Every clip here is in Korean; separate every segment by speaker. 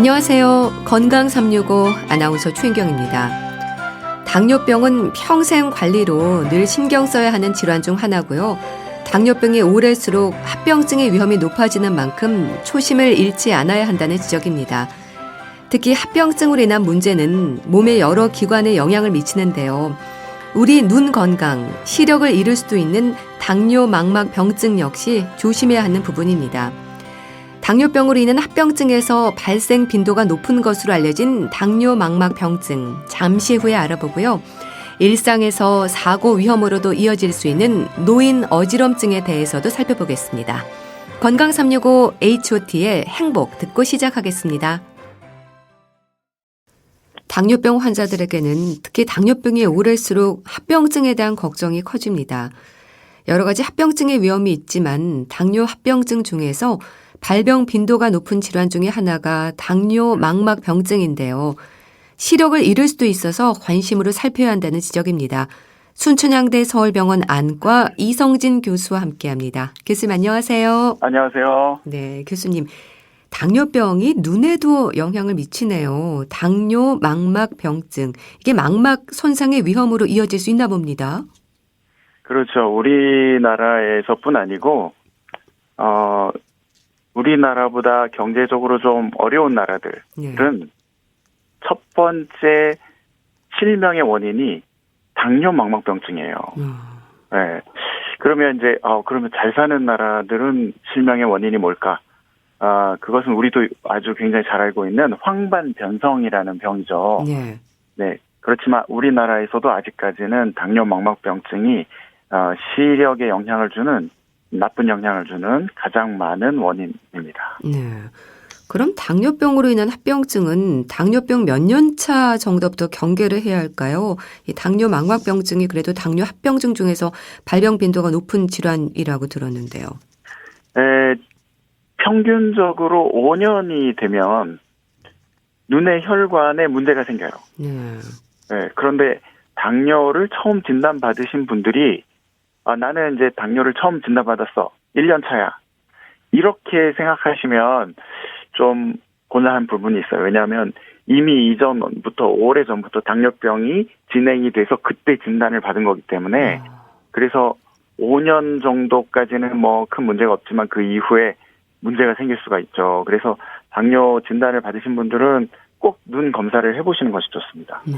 Speaker 1: 안녕하세요. 건강 365 아나운서 최인경입니다. 당뇨병은 평생 관리로 늘 신경 써야 하는 질환 중 하나고요. 당뇨병이 오래수록 합병증의 위험이 높아지는 만큼 초심을 잃지 않아야 한다는 지적입니다. 특히 합병증으로 인한 문제는 몸의 여러 기관에 영향을 미치는데요. 우리 눈 건강, 시력을 잃을 수도 있는 당뇨 망막 병증 역시 조심해야 하는 부분입니다. 당뇨병으로 인한 합병증에서 발생 빈도가 높은 것으로 알려진 당뇨 망막 병증, 잠시 후에 알아보고요. 일상에서 사고 위험으로도 이어질 수 있는 노인 어지럼증에 대해서도 살펴보겠습니다. 건강 365 H.O.T의 행복 듣고 시작하겠습니다. 당뇨병 환자들에게는 특히 당뇨병이 오래수록 합병증에 대한 걱정이 커집니다. 여러 가지 합병증의 위험이 있지만 당뇨 합병증 중에서 발병 빈도가 높은 질환 중에 하나가 당뇨 망막 병증인데요. 시력을 잃을 수도 있어서 관심으로 살펴야 한다는 지적입니다. 순천향대 서울병원 안과 이성진 교수와 함께합니다. 교수님 안녕하세요.
Speaker 2: 안녕하세요.
Speaker 1: 네, 교수님. 당뇨병이 눈에도 영향을 미치네요. 당뇨 망막 병증. 이게 망막 손상의 위험으로 이어질 수 있나 봅니다.
Speaker 2: 그렇죠. 우리나라에서뿐 아니고 우리나라보다 경제적으로 좀 어려운 나라들은 첫 번째 실명의 원인이 당뇨 망막병증이에요. 네. 그러면 이제 그러면 잘 사는 나라들은 실명의 원인이 뭘까? 그것은 우리도 아주 굉장히 잘 알고 있는 황반변성이라는 병이죠.
Speaker 1: 네.
Speaker 2: 네. 그렇지만 우리나라에서도 아직까지는 당뇨 망막병증이 시력에 나쁜 영향을 주는 가장 많은 원인입니다.
Speaker 1: 네. 그럼 당뇨병으로 인한 합병증은 당뇨병 몇 년 차 정도부터 경계를 해야 할까요? 이 당뇨 망막병증이 그래도 당뇨 합병증 중에서 발병 빈도가 높은 질환이라고 들었는데요.
Speaker 2: 평균적으로 5년이 되면 눈의 혈관에 문제가 생겨요. 네, 그런데 당뇨를 처음 진단받으신 분들이 나는 이제 당뇨를 처음 진단받았어. 1년 차야. 이렇게 생각하시면 좀 곤란한 부분이 있어요. 왜냐하면 이미 오래전부터 당뇨병이 진행이 돼서 그때 진단을 받은 거기 때문에 그래서 5년 정도까지는 뭐 큰 문제가 없지만 그 이후에 문제가 생길 수가 있죠. 그래서 당뇨 진단을 받으신 분들은 꼭 눈 검사를 해보시는 것이 좋습니다.
Speaker 1: 네.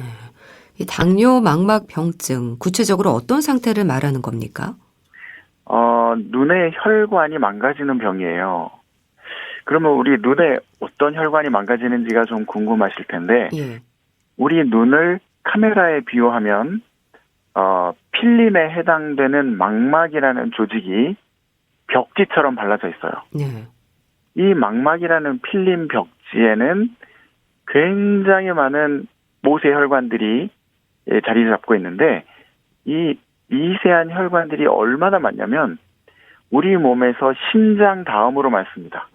Speaker 1: 이 당뇨 망막 병증, 구체적으로 어떤 상태를 말하는 겁니까?
Speaker 2: 눈의 혈관이 망가지는 병이에요. 그러면 우리 눈에 어떤 혈관이 망가지는지가 좀 궁금하실 텐데, 우리 눈을 카메라에 비유하면 필름에 해당되는 망막이라는 조직이 벽지처럼 발라져 있어요.
Speaker 1: 네.
Speaker 2: 이 망막이라는 필름 벽지에는 굉장히 많은 모세 혈관들이 자리 잡고 있는데 이 미세한 혈관들이 얼마나 많냐면 우리 몸에서 심장 다음으로 많습니다.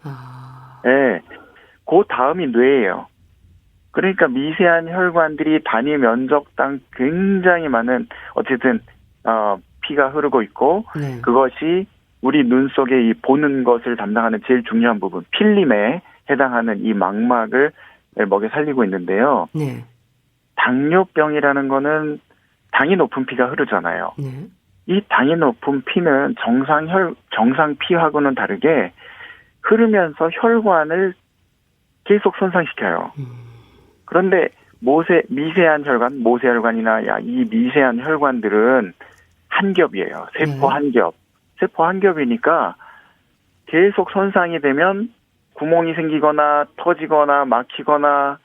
Speaker 2: 네, 그 다음이 뇌예요. 그러니까 미세한 혈관들이 단위 면적당 굉장히 많은 어쨌든 피가 흐르고 있고 그것이 우리 눈 속에 이 보는 것을 담당하는 제일 중요한 부분 필름에 해당하는 이 망막을 먹여 살리고 있는데요.
Speaker 1: 네.
Speaker 2: 당뇨병이라는 거는 당이 높은 피가 흐르잖아요. 이 당이 높은 피는 정상 피하고는 다르게 흐르면서 혈관을 계속 손상시켜요. 그런데 미세한 혈관, 모세혈관이나 이 미세한 혈관들은 한 겹이에요. 세포 한 겹. 세포 한 겹이니까 계속 손상이 되면 구멍이 생기거나 터지거나 막히거나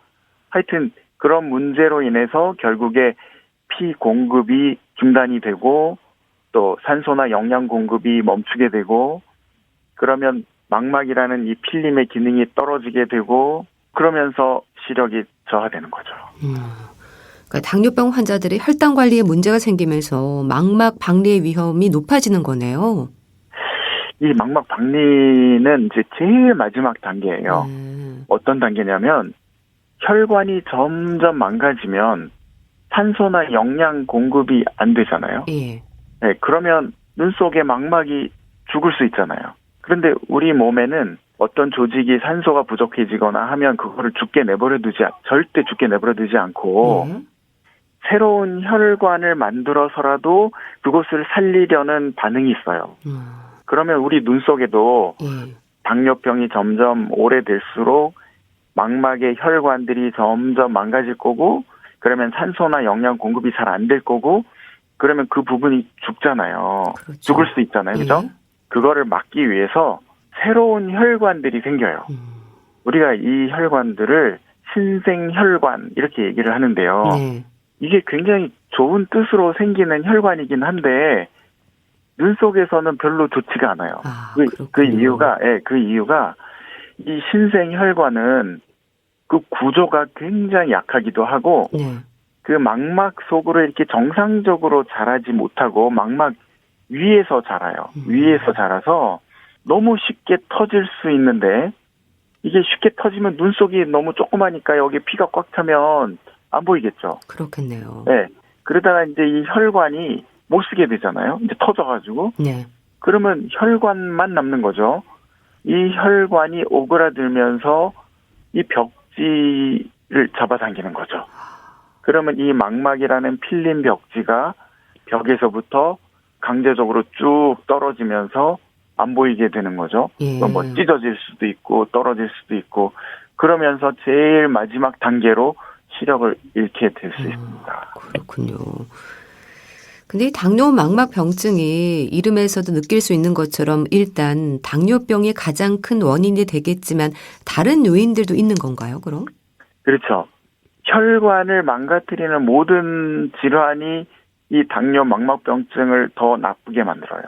Speaker 2: 하여튼 그런 문제로 인해서 결국에 피 공급이 중단이 되고 또 산소나 영양 공급이 멈추게 되고 그러면 망막이라는 이 필름의 기능이 떨어지게 되고 그러면서 시력이 저하되는 거죠.
Speaker 1: 그러니까 당뇨병 환자들의 혈당 관리에 문제가 생기면서 망막 박리의 위험이 높아지는 거네요.
Speaker 2: 이 망막 박리는 이제 제일 마지막 단계예요. 어떤 단계냐면 혈관이 점점 망가지면 산소나 영양 공급이 안 되잖아요. 네, 그러면 눈 속에 망막이 죽을 수 있잖아요. 그런데 우리 몸에는 어떤 조직이 산소가 부족해지거나 하면 그거를 절대 죽게 내버려두지 않고 새로운 혈관을 만들어서라도 그곳을 살리려는 반응이 있어요. 그러면 우리 눈 속에도 당뇨병이 점점 오래될수록 망막의 혈관들이 점점 망가질 거고, 그러면 산소나 영양 공급이 잘 안 될 거고, 그러면 그 부분이 죽잖아요.
Speaker 1: 그렇죠.
Speaker 2: 죽을 수 있잖아요. 그죠? 그거를 막기 위해서 새로운 혈관들이 생겨요. 우리가 이 혈관들을 신생혈관 이렇게 얘기를 하는데요. 이게 굉장히 좋은 뜻으로 생기는 혈관이긴 한데 눈 속에서는 별로 좋지가 않아요. 그 이유가 이 신생혈관은 그 구조가 굉장히 약하기도 하고 그 망막 속으로 이렇게 정상적으로 자라지 못하고 망막 위에서 자라요. 위에서 자라서 너무 쉽게 터질 수 있는데, 이게 쉽게 터지면 눈 속이 너무 조그마니까 여기 피가 꽉 차면 안 보이겠죠.
Speaker 1: 그렇겠네요.
Speaker 2: 네. 그러다가 이제 이 혈관이 못 쓰게 되잖아요. 이제 터져가지고. 그러면 혈관만 남는 거죠. 이 혈관이 오그라들면서 이 벽지를 잡아당기는 거죠. 그러면 이 망막이라는 필름 벽지가 벽에서부터 강제적으로 쭉 떨어지면서 안 보이게 되는 거죠. 뭐 찢어질 수도 있고 떨어질 수도 있고, 그러면서 제일 마지막 단계로 시력을 잃게 될 수 있습니다.
Speaker 1: 그렇군요. 근데 이 당뇨 망막 병증이 이름에서도 느낄 수 있는 것처럼 일단 당뇨병이 가장 큰 원인이 되겠지만 다른 요인들도 있는 건가요, 그럼?
Speaker 2: 그렇죠. 혈관을 망가뜨리는 모든 질환이 이 당뇨 망막병증을 더 나쁘게 만들어요.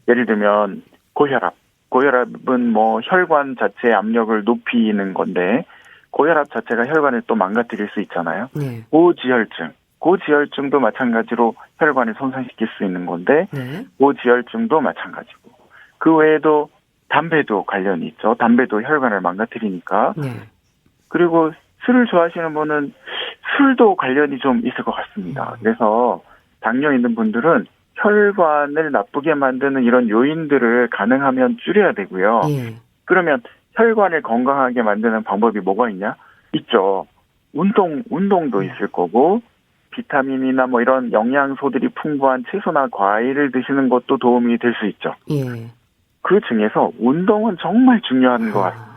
Speaker 2: 예를 들면 고혈압. 고혈압은 뭐 혈관 자체의 압력을 높이는 건데 고혈압 자체가 혈관을 또 망가뜨릴 수 있잖아요. 고지혈증. 고지혈증도 마찬가지로 혈관을 손상시킬 수 있는 건데 고지혈증도 마찬가지고. 그 외에도 담배도 관련이 있죠. 담배도 혈관을 망가뜨리니까. 그리고 술을 좋아하시는 분은 술도 관련이 좀 있을 것 같습니다. 그래서 당뇨 있는 분들은 혈관을 나쁘게 만드는 이런 요인들을 가능하면 줄여야 되고요. 그러면 혈관을 건강하게 만드는 방법이 뭐가 있냐? 있죠. 운동도 있을 거고, 비타민이나 뭐 이런 영양소들이 풍부한 채소나 과일을 드시는 것도 도움이 될 수 있죠. 그 중에서 운동은 정말 중요한 것 같습니다.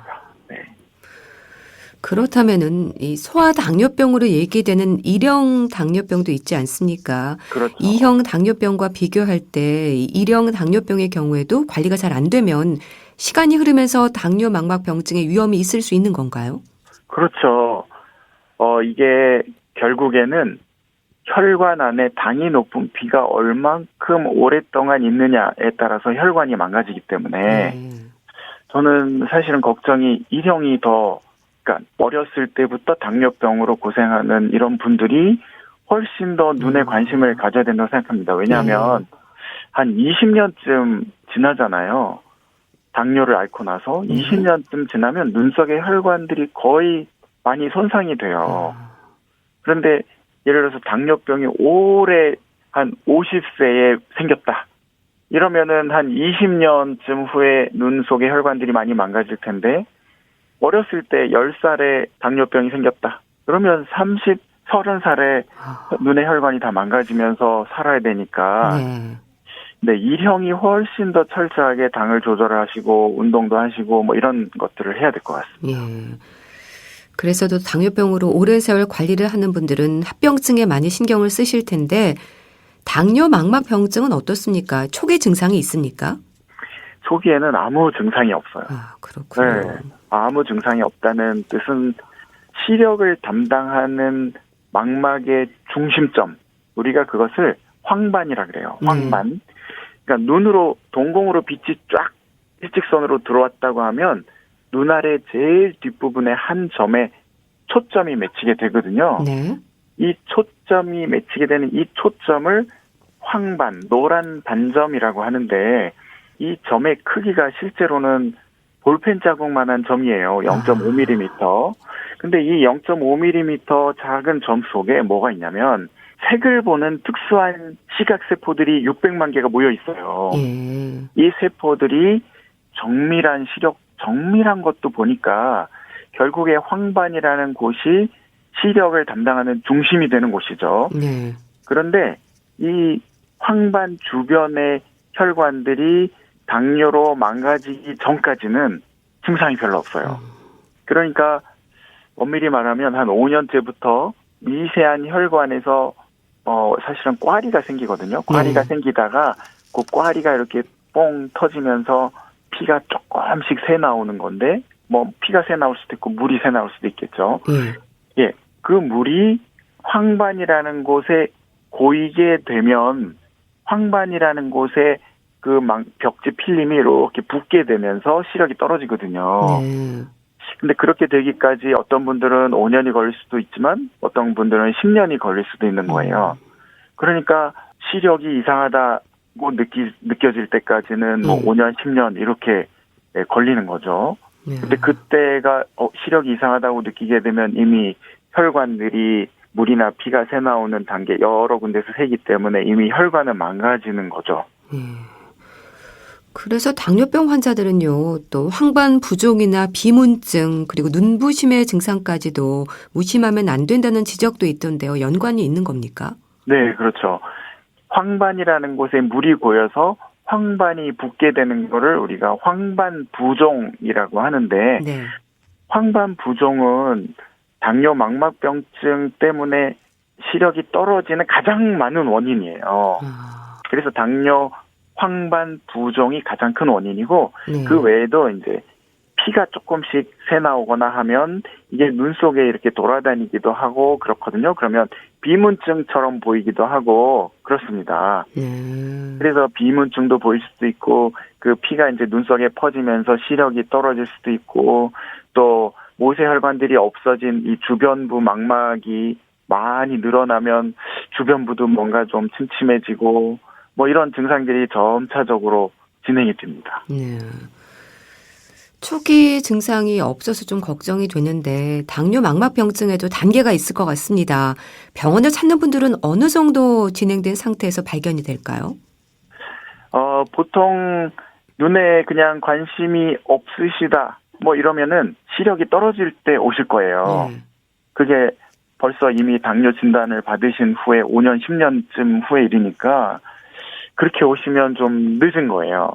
Speaker 1: 그렇다면은 이 소아당뇨병으로 얘기되는 1형 당뇨병도 있지 않습니까?
Speaker 2: 그렇죠.
Speaker 1: 2형 당뇨병과 비교할 때 1형 당뇨병의 경우에도 관리가 잘 안 되면 시간이 흐르면서 당뇨 망막 병증의 위험이 있을 수 있는 건가요?
Speaker 2: 그렇죠. 이게 결국에는 혈관 안에 당이 높은 피가 얼만큼 오랫동안 있느냐에 따라서 혈관이 망가지기 때문에 저는 사실은 걱정이 1형이 그러니까 어렸을 때부터 당뇨병으로 고생하는 이런 분들이 훨씬 더 눈에 관심을 가져야 된다고 생각합니다. 왜냐하면 한 20년쯤 지나잖아요. 당뇨를 앓고 나서 20년쯤 지나면 눈 속의 혈관들이 거의 많이 손상이 돼요. 그런데 예를 들어서 당뇨병이 올해 한 50세에 생겼다. 이러면은 한 20년쯤 후에 눈 속의 혈관들이 많이 망가질 텐데, 어렸을 때 10살에 당뇨병이 생겼다. 그러면 30살에 눈의 혈관이 다 망가지면서 살아야 되니까. 네, 1형이 훨씬 더 철저하게 당을 조절하시고 운동도 하시고 뭐 이런 것들을 해야 될 것 같습니다.
Speaker 1: 그래서도 당뇨병으로 오랜 세월 관리를 하는 분들은 합병증에 많이 신경을 쓰실 텐데 당뇨 망막 병증은 어떻습니까? 초기 증상이 있습니까?
Speaker 2: 초기에는 아무 증상이 없어요.
Speaker 1: 그렇군요.
Speaker 2: 네, 아무 증상이 없다는 뜻은 시력을 담당하는 망막의 중심점, 우리가 그것을 황반이라 그래요. 황반. 그러니까 눈으로 동공으로 빛이 쫙 일직선으로 들어왔다고 하면 눈 아래 제일 뒷부분에 한 점에 초점이 맺히게 되거든요. 이 초점이 맺히게 되는 이 초점을 황반, 노란 반점이라고 하는데, 이 점의 크기가 실제로는 볼펜 자국만한 점이에요. 0.5mm. 근데 이 0.5mm 작은 점 속에 뭐가 있냐면 색을 보는 특수한 시각세포들이 600만 개가 모여 있어요. 이 세포들이 정밀한 시력 정밀한 것도 보니까 결국에 황반이라는 곳이 시력을 담당하는 중심이 되는 곳이죠.
Speaker 1: 네.
Speaker 2: 그런데 이 황반 주변의 혈관들이 당뇨로 망가지기 전까지는 증상이 별로 없어요. 그러니까 엄밀히 말하면 한 5년째부터 미세한 혈관에서 사실은 꽈리가 생기거든요. 꽈리가 생기다가 그 꽈리가 이렇게 뽕 터지면서 피가 조금씩 새 나오는 건데 뭐 피가 새 나올 수도 있고 물이 새 나올 수도 있겠죠. 예, 그 물이 황반이라는 곳에 고이게 되면 황반이라는 곳에 그 벽지 필름이 이렇게 붓게 되면서 시력이 떨어지거든요.
Speaker 1: 네.
Speaker 2: 근데 그렇게 되기까지 어떤 분들은 5년이 걸릴 수도 있지만 어떤 분들은 10년이 걸릴 수도 있는 거예요. 그러니까 시력이 이상하다고 느껴질 때까지는 뭐 5년, 10년 이렇게 걸리는 거죠. 근데 그때가 시력이 이상하다고 느끼게 되면 이미 혈관들이 물이나 피가 새 나오는 단계 여러 군데서 새기 때문에 이미 혈관은 망가지는 거죠.
Speaker 1: 그래서 당뇨병 환자들은요, 또 황반 부종이나 비문증 그리고 눈부심의 증상까지도 무심하면 안 된다는 지적도 있던데요. 연관이 있는 겁니까?
Speaker 2: 네, 그렇죠. 황반이라는 곳에 물이 고여서 황반이 붓게 되는 거를 우리가 황반 부종이라고 하는데
Speaker 1: 네. 황반
Speaker 2: 부종은 당뇨 망막병증 때문에 시력이 떨어지는 가장 많은 원인이에요. 그래서 당뇨 황반 부종이 가장 큰 원인이고 그 외에도 이제 피가 조금씩 새 나오거나 하면 이게 눈 속에 이렇게 돌아다니기도 하고 그렇거든요. 그러면 비문증처럼 보이기도 하고 그렇습니다. 그래서 비문증도 보일 수도 있고 그 피가 이제 눈 속에 퍼지면서 시력이 떨어질 수도 있고 또 모세혈관들이 없어진 이 주변부 망막이 많이 늘어나면 주변부도 뭔가 좀 침침해지고 뭐 이런 증상들이 점차적으로 진행이 됩니다.
Speaker 1: 네. 초기 증상이 없어서 좀 걱정이 되는데 당뇨 망막병증에도 단계가 있을 것 같습니다. 병원을 찾는 분들은 어느 정도 진행된 상태에서 발견이 될까요?
Speaker 2: 보통 눈에 그냥 관심이 없으시다 뭐 이러면은 시력이 떨어질 때 오실 거예요. 그게 벌써 이미 당뇨 진단을 받으신 후에 5년, 10년쯤 후의 일이니까 그렇게 오시면 좀 늦은 거예요.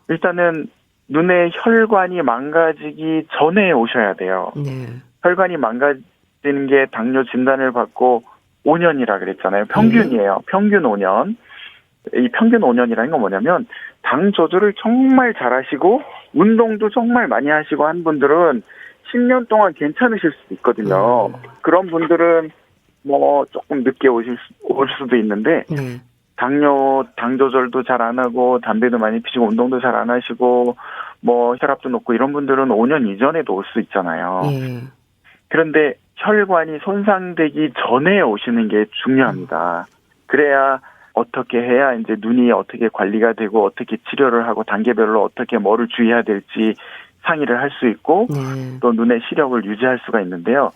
Speaker 2: 일단은 눈의 혈관이 망가지기 전에 오셔야 돼요. 혈관이 망가지는 게 당뇨 진단을 받고 5년이라 그랬잖아요. 평균이에요. 평균 5년. 이 평균 5년이라는 건 뭐냐면 당 조절을 정말 잘하시고 운동도 정말 많이 하시고 한 분들은 10년 동안 괜찮으실 수도 있거든요. 그런 분들은 뭐 조금 늦게 올 수도 있는데 당 조절도 잘 안 하고 담배도 많이 피시고 운동도 잘 안 하시고 뭐 혈압도 높고 이런 분들은 5년 이전에도 올 수 있잖아요. 그런데 혈관이 손상되기 전에 오시는 게 중요합니다. 그래야 어떻게 해야 이제 눈이 어떻게 관리가 되고 어떻게 치료를 하고 단계별로 어떻게 뭐를 주의해야 될지 상의를 할 수 있고 또 눈의 시력을 유지할 수가 있는데요.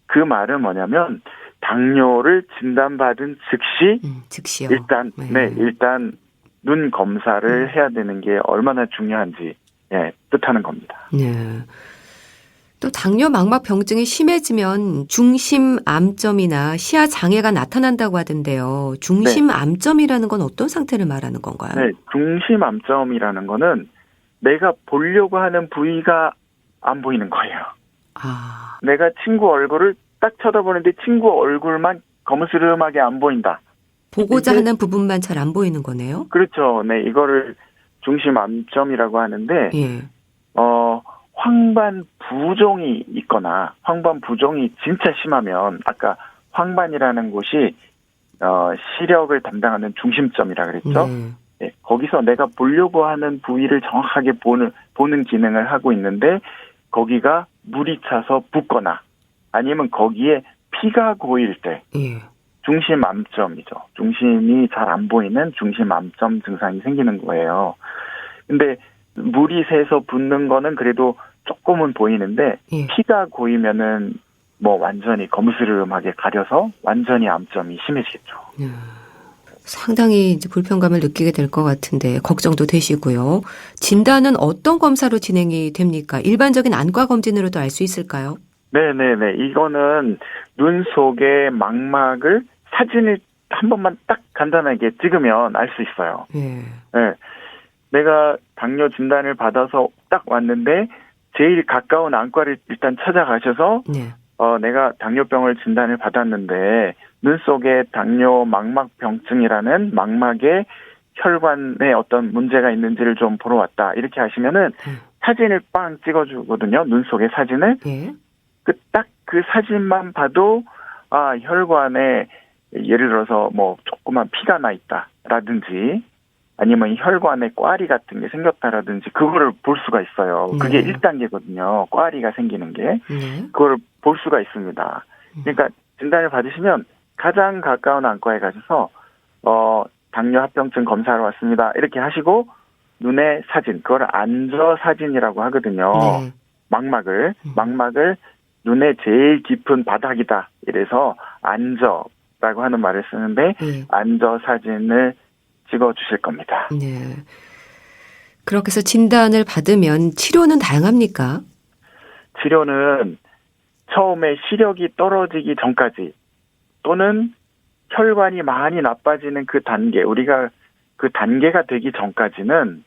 Speaker 2: 그 말은 뭐냐면 당뇨를 진단받은 즉시 일단 눈 검사를 해야 되는 게 얼마나 중요한지 뜻하는 겁니다.
Speaker 1: 또 당뇨 망막 병증이 심해지면 중심 암점이나 시야 장애가 나타난다고 하던데요. 중심 암점이라는 건 어떤 상태를 말하는 건가요?
Speaker 2: 네, 중심 암점이라는 거는 내가 보려고 하는 부위가 안 보이는 거예요. 내가 친구 얼굴을 딱 쳐다보는데 친구 얼굴만 거무스름하게 안 보인다.
Speaker 1: 보고자 하는 부분만 잘 안 보이는 거네요.
Speaker 2: 그렇죠. 네, 이거를 중심 암점이라고 하는데 황반 부종이 있거나 황반 부종이 진짜 심하면 아까 황반이라는 곳이 시력을 담당하는 중심점이라 그랬죠. 네, 거기서 내가 보려고 하는 부위를 정확하게 보는 기능을 하고 있는데 거기가 물이 차서 붓거나 아니면 거기에 피가 고일 때 중심 암점이죠. 중심이 잘 안 보이는 중심 암점 증상이 생기는 거예요. 근데 물이 새서 붓는 거는 그래도 조금은 보이는데 피가 고이면은 뭐 완전히 거무스름하게 가려서 완전히 암점이 심해지겠죠.
Speaker 1: 상당히 이제 불편감을 느끼게 될 것 같은데 걱정도 되시고요. 진단은 어떤 검사로 진행이 됩니까? 일반적인 안과 검진으로도 알 수 있을까요?
Speaker 2: 네네네. 이거는 눈 속의 망막을 사진을 한 번만 딱 간단하게 찍으면 알 수 있어요.
Speaker 1: 예.
Speaker 2: 네. 내가 당뇨 진단을 받아서 딱 왔는데 제일 가까운 안과를 일단 찾아가셔서
Speaker 1: 네.
Speaker 2: 내가 당뇨병을 진단을 받았는데 눈 속에 당뇨 망막병증이라는 망막에 혈관에 어떤 문제가 있는지를 좀 보러 왔다. 이렇게 하시면은 사진을 빵 찍어주거든요. 눈 속의 사진을.
Speaker 1: 예.
Speaker 2: 딱 그 사진만 봐도 혈관에 예를 들어서 뭐 조그만 피가 나 있다라든지 아니면 혈관에 꽈리 같은 게 생겼다라든지 그거를 볼 수가 있어요. 그게
Speaker 1: 네.
Speaker 2: 1단계거든요. 꽈리가 생기는 게.
Speaker 1: 네.
Speaker 2: 그걸 볼 수가 있습니다. 그러니까 진단을 받으시면 가장 가까운 안과에 가셔서 당뇨 합병증 검사하러 왔습니다. 이렇게 하시고 눈의 사진, 그걸 안저 사진이라고 하거든요.
Speaker 1: 네.
Speaker 2: 망막을 눈의 제일 깊은 바닥이다. 이래서 안저라고 하는 말을 쓰는데
Speaker 1: 네.
Speaker 2: 안저 사진을 찍어주실 겁니다.
Speaker 1: 네. 그렇게 해서 진단을 받으면 치료는 다양합니까?
Speaker 2: 치료는 처음에 시력이 떨어지기 전까지 또는 혈관이 많이 나빠지는 그 단계, 우리가 그 단계가 되기 전까지는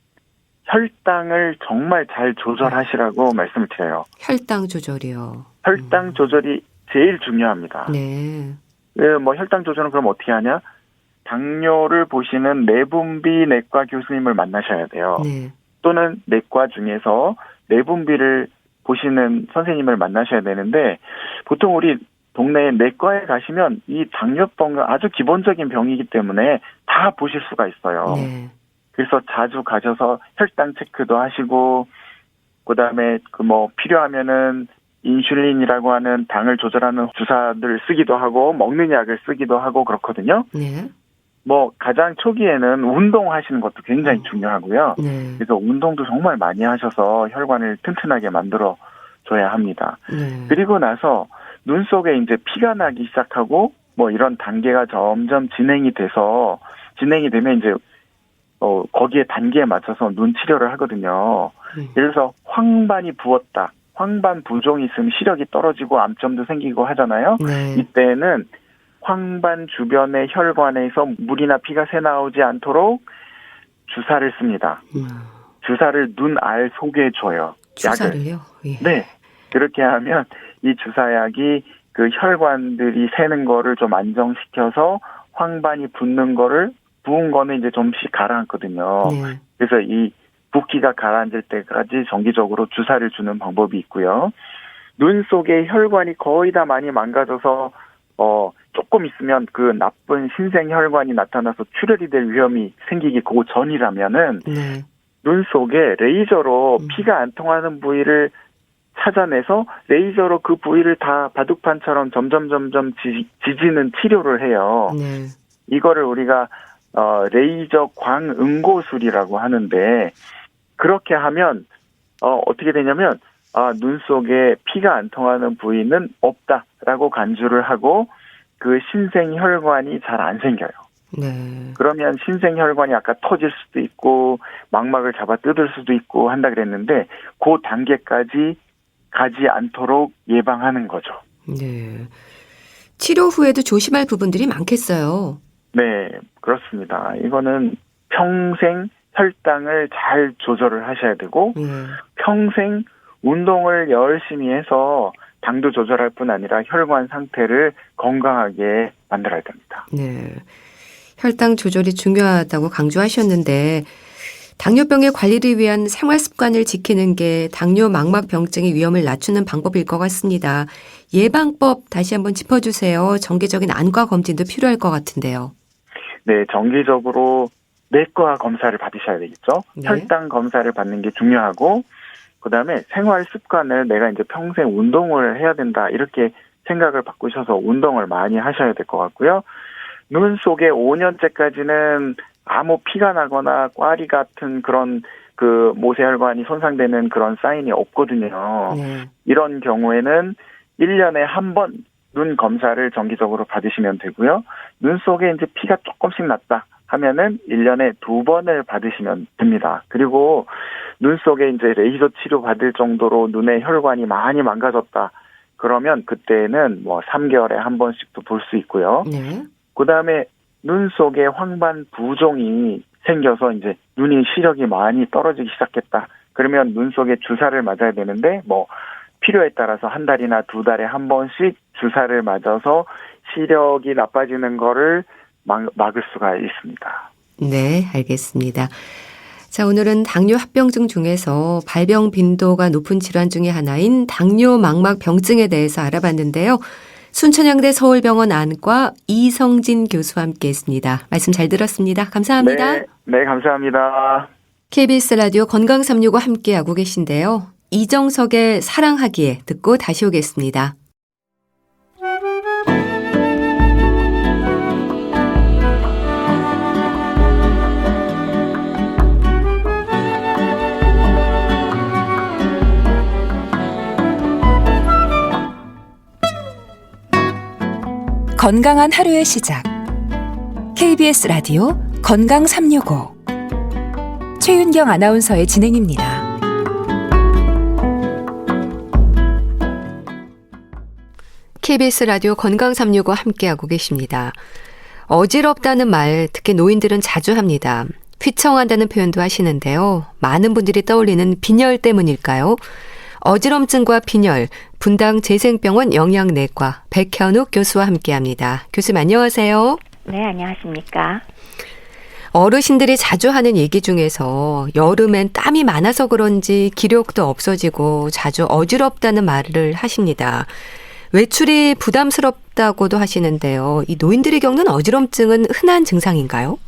Speaker 2: 혈당을 정말 잘 조절하시라고 말씀을 드려요.
Speaker 1: 혈당 조절이요.
Speaker 2: 혈당 조절이 제일 중요합니다.
Speaker 1: 네.
Speaker 2: 혈당 조절은 그럼 어떻게 하냐? 당뇨를 보시는 내분비내과 교수님을 만나셔야 돼요.
Speaker 1: 네.
Speaker 2: 또는 내과 중에서 내분비를 보시는 선생님을 만나셔야 되는데 보통 우리 동네 내과에 가시면 이 당뇨병은 아주 기본적인 병이기 때문에 다 보실 수가 있어요.
Speaker 1: 네.
Speaker 2: 그래서 자주 가셔서 혈당 체크도 하시고 그다음에 필요하면은 인슐린이라고 하는 당을 조절하는 주사들 쓰기도 하고 먹는 약을 쓰기도 하고 그렇거든요.
Speaker 1: 네.
Speaker 2: 가장 초기에는 운동하시는 것도 굉장히 중요하고요.
Speaker 1: 네.
Speaker 2: 그래서 운동도 정말 많이 하셔서 혈관을 튼튼하게 만들어 줘야 합니다.
Speaker 1: 네.
Speaker 2: 그리고 나서 눈 속에 이제 피가 나기 시작하고 이런 단계가 점점 진행이 되면 이제 거기에 단계에 맞춰서 눈 치료를 하거든요. 예를 들어서 황반이 부었다. 황반 부종이 있으면 시력이 떨어지고 암점도 생기고 하잖아요.
Speaker 1: 네.
Speaker 2: 이때는 황반 주변의 혈관에서 물이나 피가 새나오지 않도록 주사를 씁니다. 주사를 눈 알 속에 줘요.
Speaker 1: 주사를요? 예.
Speaker 2: 네. 그렇게 하면 이 주사약이 그 혈관들이 새는 거를 좀 안정시켜서 황반이 부은 거는 이제 좀씩 가라앉거든요.
Speaker 1: 네.
Speaker 2: 그래서 이 붓기가 가라앉을 때까지 정기적으로 주사를 주는 방법이 있고요. 눈 속에 혈관이 거의 다 많이 망가져서 조금 있으면 그 나쁜 신생 혈관이 나타나서 출혈이 될 위험이 생기기 그 전이라면은
Speaker 1: 네.
Speaker 2: 눈 속에 레이저로 피가 안 통하는 부위를 찾아내서 레이저로 그 부위를 다 바둑판처럼 점점 지지는 치료를 해요.
Speaker 1: 네.
Speaker 2: 이거를 우리가 레이저 광응고술이라고 하는데 그렇게 하면 어떻게 되냐면 눈 속에 피가 안 통하는 부위는 없다라고 간주를 하고 그 신생혈관이 잘 안 생겨요.
Speaker 1: 네.
Speaker 2: 그러면 신생혈관이 아까 터질 수도 있고 망막을 잡아 뜯을 수도 있고 한다 그랬는데 그 단계까지 가지 않도록 예방하는 거죠.
Speaker 1: 네. 치료 후에도 조심할 부분들이 많겠어요.
Speaker 2: 네, 그렇습니다. 이거는 평생 혈당을 잘 조절을 하셔야 되고 평생 운동을 열심히 해서 당도 조절할 뿐 아니라 혈관 상태를 건강하게 만들어야 됩니다.
Speaker 1: 네. 혈당 조절이 중요하다고 강조하셨는데 당뇨병의 관리를 위한 생활 습관을 지키는 게 당뇨 망막병증의 위험을 낮추는 방법일 것 같습니다. 예방법 다시 한번 짚어주세요. 정기적인 안과 검진도 필요할 것 같은데요.
Speaker 2: 네, 정기적으로 내과 검사를 받으셔야 되겠죠.
Speaker 1: 네.
Speaker 2: 혈당 검사를 받는 게 중요하고 그다음에 생활 습관을 내가 이제 평생 운동을 해야 된다 이렇게 생각을 바꾸셔서 운동을 많이 하셔야 될 것 같고요. 눈 속에 5년째까지는 아무 피가 나거나 꽈리 같은 그런 그 모세혈관이 손상되는 그런 사인이 없거든요.
Speaker 1: 네.
Speaker 2: 이런 경우에는 1년에 한 번 눈 검사를 정기적으로 받으시면 되고요. 눈 속에 이제 피가 조금씩 났다 하면은 1년에 2번을 받으시면 됩니다. 그리고 눈 속에 이제 레이저 치료 받을 정도로 눈의 혈관이 많이 망가졌다. 그러면 그때는 뭐 3개월에 한 번씩도 볼 수 있고요.
Speaker 1: 네.
Speaker 2: 그다음에 눈 속에 황반 부종이 생겨서 이제 눈이 시력이 많이 떨어지기 시작했다. 그러면 눈 속에 주사를 맞아야 되는데 뭐 필요에 따라서 한 달이나 2달에 한 번씩 주사를 맞아서 시력이 나빠지는 거를 막을 수가 있습니다.
Speaker 1: 네, 알겠습니다. 자, 오늘은 당뇨 합병증 중에서 발병 빈도가 높은 질환 중에 하나인 당뇨 망막 병증에 대해서 알아봤는데요. 순천향대 서울병원 안과 이성진 교수와 함께했습니다. 말씀 잘 들었습니다. 감사합니다.
Speaker 2: 네, 감사합니다.
Speaker 1: KBS 라디오 건강365 함께하고 계신데요. 이정석의 사랑하기에 듣고 다시 오겠습니다.
Speaker 3: 건강한 하루의 시작. KBS 라디오 건강365 최윤경 아나운서의 진행입니다.
Speaker 1: KBS 라디오 건강365 함께하고 계십니다. 어지럽다는 말 특히 노인들은 자주 합니다. 휘청한다는 표현도 하시는데요. 많은 분들이 떠올리는 빈혈 때문일까요? 어지럼증과 빈혈, 분당 재생병원 영양내과 백현욱 교수와 함께합니다. 교수님 안녕하세요.
Speaker 4: 네, 안녕하십니까.
Speaker 1: 어르신들이 자주 하는 얘기 중에서 여름엔 땀이 많아서 그런지 기력도 없어지고 자주 어지럽다는 말을 하십니다. 외출이 부담스럽다고도 하시는데요. 이 노인들이 겪는 어지럼증은 흔한 증상인가요?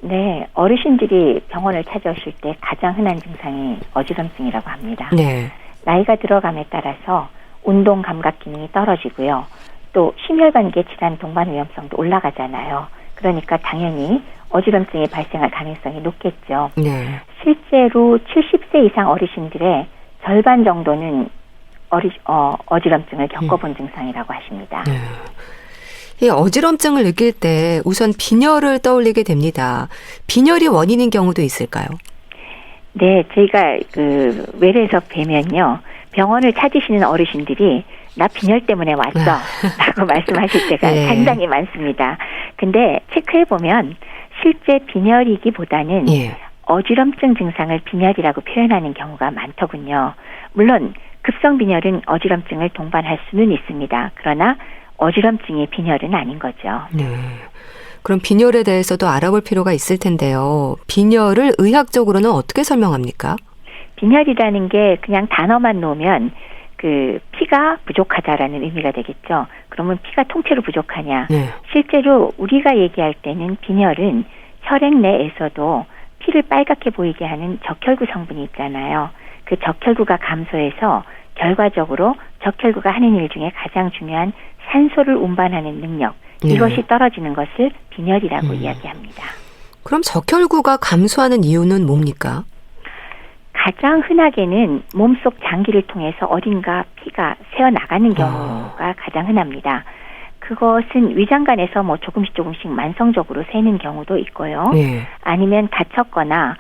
Speaker 4: 네, 어르신들이 병원을 찾아오실 때 가장 흔한 증상이 어지럼증이라고 합니다.
Speaker 1: 네.
Speaker 4: 나이가 들어감에 따라서 운동 감각 기능이 떨어지고요. 또 심혈관계 질환 동반 위험성도 올라가잖아요. 그러니까 당연히 어지럼증이 발생할 가능성이 높겠죠.
Speaker 1: 네.
Speaker 4: 실제로 70세 이상 어르신들의 절반 정도는 어지럼증을 겪어본 증상이라고 하십니다.
Speaker 1: 네. 이 어지럼증을 느낄 때 우선 빈혈을 떠올리게 됩니다. 빈혈이 원인인 경우도 있을까요?
Speaker 4: 네, 저희가 외래에서 뵈면요. 병원을 찾으시는 어르신들이 나 빈혈 때문에 왔어 라고 말씀하실 때가
Speaker 1: 네.
Speaker 4: 상당히 많습니다. 근데 체크해보면 실제 빈혈이기보다는 어지럼증 증상을 빈혈이라고 표현하는 경우가 많더군요. 물론 급성 빈혈은 어지럼증을 동반할 수는 있습니다. 그러나 어지럼증이 빈혈은 아닌 거죠.
Speaker 1: 네. 그럼 빈혈에 대해서도 알아볼 필요가 있을 텐데요. 빈혈을 의학적으로는 어떻게 설명합니까?
Speaker 4: 빈혈이라는 게 그냥 단어만 놓으면 피가 부족하다라는 의미가 되겠죠. 그러면 피가 통째로 부족하냐?
Speaker 1: 네.
Speaker 4: 실제로 우리가 얘기할 때는 빈혈은 혈액 내에서도 피를 빨갛게 보이게 하는 적혈구 성분이 있잖아요. 그 적혈구가 감소해서 결과적으로 적혈구가 하는 일 중에 가장 중요한 산소를 운반하는 능력, 이것이 떨어지는 것을 빈혈이라고 이야기합니다.
Speaker 1: 그럼 적혈구가 감소하는 이유는 뭡니까?
Speaker 4: 가장 흔하게는 몸속 장기를 통해서 어딘가 피가 새어나가는 경우가 가장 흔합니다. 그것은 위장관에서 조금씩 만성적으로 새는 경우도 있고요. 아니면 다쳤거나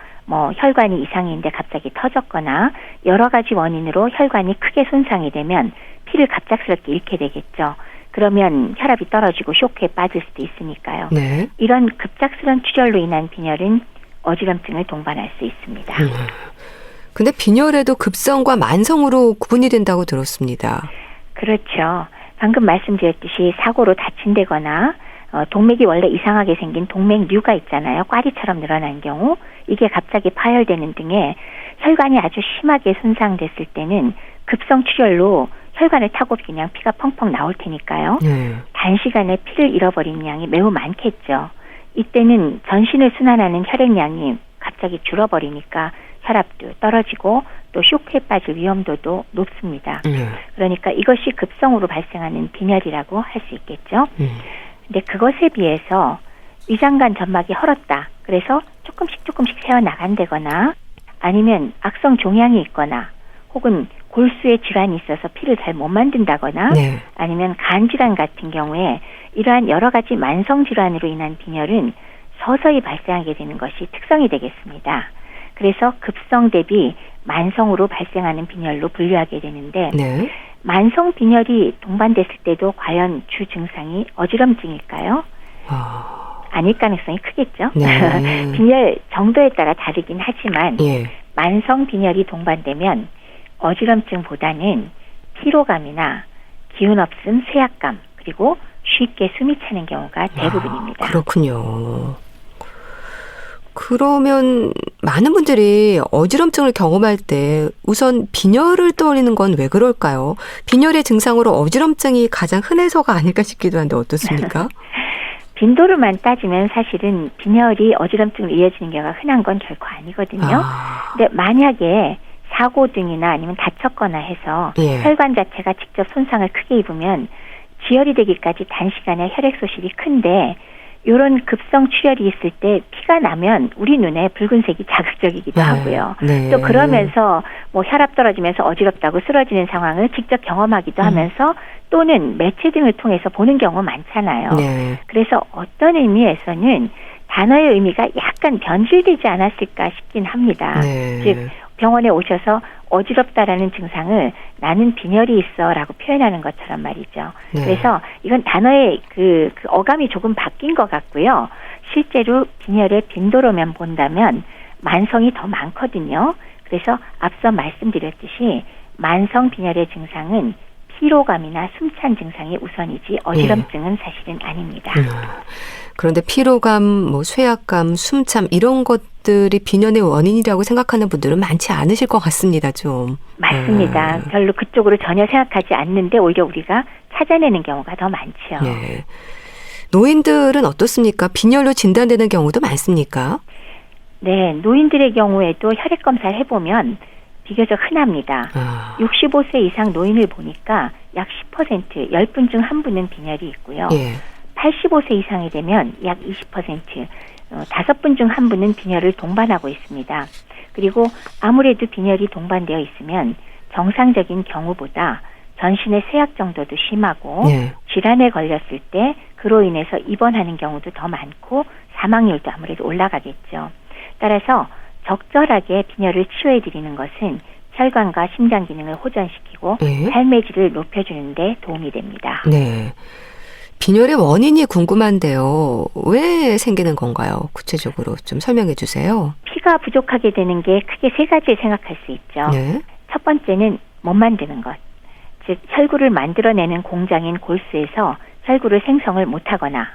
Speaker 4: 혈관이 이상인데 갑자기 터졌거나 여러 가지 원인으로 혈관이 크게 손상이 되면 피를 갑작스럽게 잃게 되겠죠. 그러면 혈압이 떨어지고 쇼크에 빠질 수도 있으니까요.
Speaker 1: 네.
Speaker 4: 이런 급작스러운 출혈로 인한 빈혈은 어지럼증을 동반할 수 있습니다.
Speaker 1: 근데 빈혈에도 급성과 만성으로 구분이 된다고 들었습니다.
Speaker 4: 그렇죠. 방금 말씀드렸듯이 사고로 다친다거나 동맥이 원래 이상하게 생긴 동맥류가 있잖아요. 꽈리처럼 늘어난 경우 이게 갑자기 파열되는 등의 혈관이 아주 심하게 손상됐을 때는 급성 출혈로 혈관을 타고 그냥 피가 펑펑 나올 테니까요. 단시간에 피를 잃어버리는 양이 매우 많겠죠. 이때는 전신을 순환하는 혈액량이 갑자기 줄어버리니까 혈압도 떨어지고 또 쇼크에 빠질 위험도도 높습니다. 그러니까 이것이 급성으로 발생하는 빈혈이라고 할 수 있겠죠. 근데 그것에 비해서 위장관 점막이 헐었다. 그래서 조금씩 새어나간다거나 아니면 악성 종양이 있거나 혹은 골수에 질환이 있어서 피를 잘 못 만든다거나
Speaker 1: 네.
Speaker 4: 아니면 간 질환 같은 경우에 이러한 여러 가지 만성 질환으로 인한 빈혈은 서서히 발생하게 되는 것이 특성이 되겠습니다. 그래서 급성 대비 만성으로 발생하는 빈혈로 분류하게 되는데
Speaker 1: 네.
Speaker 4: 만성 빈혈이 동반됐을 때도 과연 주 증상이 어지럼증일까요? 아닐 가능성이 크겠죠.
Speaker 1: 네.
Speaker 4: 빈혈 정도에 따라 다르긴 하지만
Speaker 1: 예.
Speaker 4: 만성 빈혈이 동반되면 어지럼증보다는 피로감이나 기운 없음, 쇠약감 그리고 쉽게 숨이 차는 경우가 대부분입니다.
Speaker 1: 그렇군요. 그러면 많은 분들이 어지럼증을 경험할 때 우선 빈혈을 떠올리는 건 왜 그럴까요? 빈혈의 증상으로 어지럼증이 가장 흔해서가 아닐까 싶기도 한데 어떻습니까?
Speaker 4: 빈도로만 따지면 사실은 빈혈이 어지럼증으로 이어지는 경우가 흔한 건 결코 아니거든요. 근데 만약에 사고 등이나 아니면 다쳤거나 해서
Speaker 1: 예.
Speaker 4: 혈관 자체가 직접 손상을 크게 입으면 지혈이 되기까지 단시간에 혈액 소실이 큰데 이런 급성 출혈이 있을 때 피가 나면 우리 눈에 붉은색이 자극적이기도 하고요.
Speaker 1: 네.
Speaker 4: 또 그러면서 뭐 혈압 떨어지면서 어지럽다고 쓰러지는 상황을 직접 경험하기도 하면서 또는 매체 등을 통해서 보는 경우 많잖아요.
Speaker 1: 네.
Speaker 4: 그래서 어떤 의미에서는 단어의 의미가 약간 변질되지 않았을까 싶긴 합니다.
Speaker 1: 네.
Speaker 4: 즉 병원에 오셔서 어지럽다라는 증상을 나는 빈혈이 있어라고 표현하는 것처럼 말이죠.
Speaker 1: 네.
Speaker 4: 그래서 이건 단어의 그 어감이 조금 바뀐 것 같고요. 실제로 빈혈의 빈도로만 본다면 만성이 더 많거든요. 그래서 앞서 말씀드렸듯이 만성 빈혈의 증상은 피로감이나 숨찬 증상이 우선이지 어지럼증은 사실은 아닙니다.
Speaker 1: 그런데 피로감, 뭐 쇠약감, 숨참 이런 것들이 빈혈의 원인이라고 생각하는 분들은 많지 않으실 것 같습니다. 좀.
Speaker 4: 맞습니다. 별로 그쪽으로 전혀 생각하지 않는데 오히려 우리가 찾아내는 경우가 더 많죠.
Speaker 1: 네. 노인들은 어떻습니까? 빈혈로 진단되는 경우도 많습니까?
Speaker 4: 네, 노인들의 경우에도 혈액 검사를 해보면 비교적 흔합니다. 65세 이상 노인을 보니까 약 10%, 10분 중 1분은 빈혈이 있고요.
Speaker 1: 예.
Speaker 4: 85세 이상이 되면 약 20%, 5분 중 1분은 빈혈을 동반하고 있습니다. 그리고 아무래도 빈혈이 동반되어 있으면 정상적인 경우보다 전신의 쇠약 정도도 심하고
Speaker 1: 예.
Speaker 4: 질환에 걸렸을 때 그로 인해서 입원하는 경우도 더 많고 사망률도 아무래도 올라가겠죠. 따라서 적절하게 빈혈을 치료해드리는 것은 혈관과 심장 기능을 호전시키고
Speaker 1: 예.
Speaker 4: 삶의 질을 높여주는 데 도움이 됩니다.
Speaker 1: 네. 빈혈의 원인이 궁금한데요. 왜 생기는 건가요? 구체적으로 좀 설명해 주세요.
Speaker 4: 피가 부족하게 되는 게 크게 세 가지를 생각할 수 있죠.
Speaker 1: 네.
Speaker 4: 첫 번째는 못 만드는 것. 즉 혈구를 만들어내는 공장인 골수에서 혈구를 생성을 못하거나,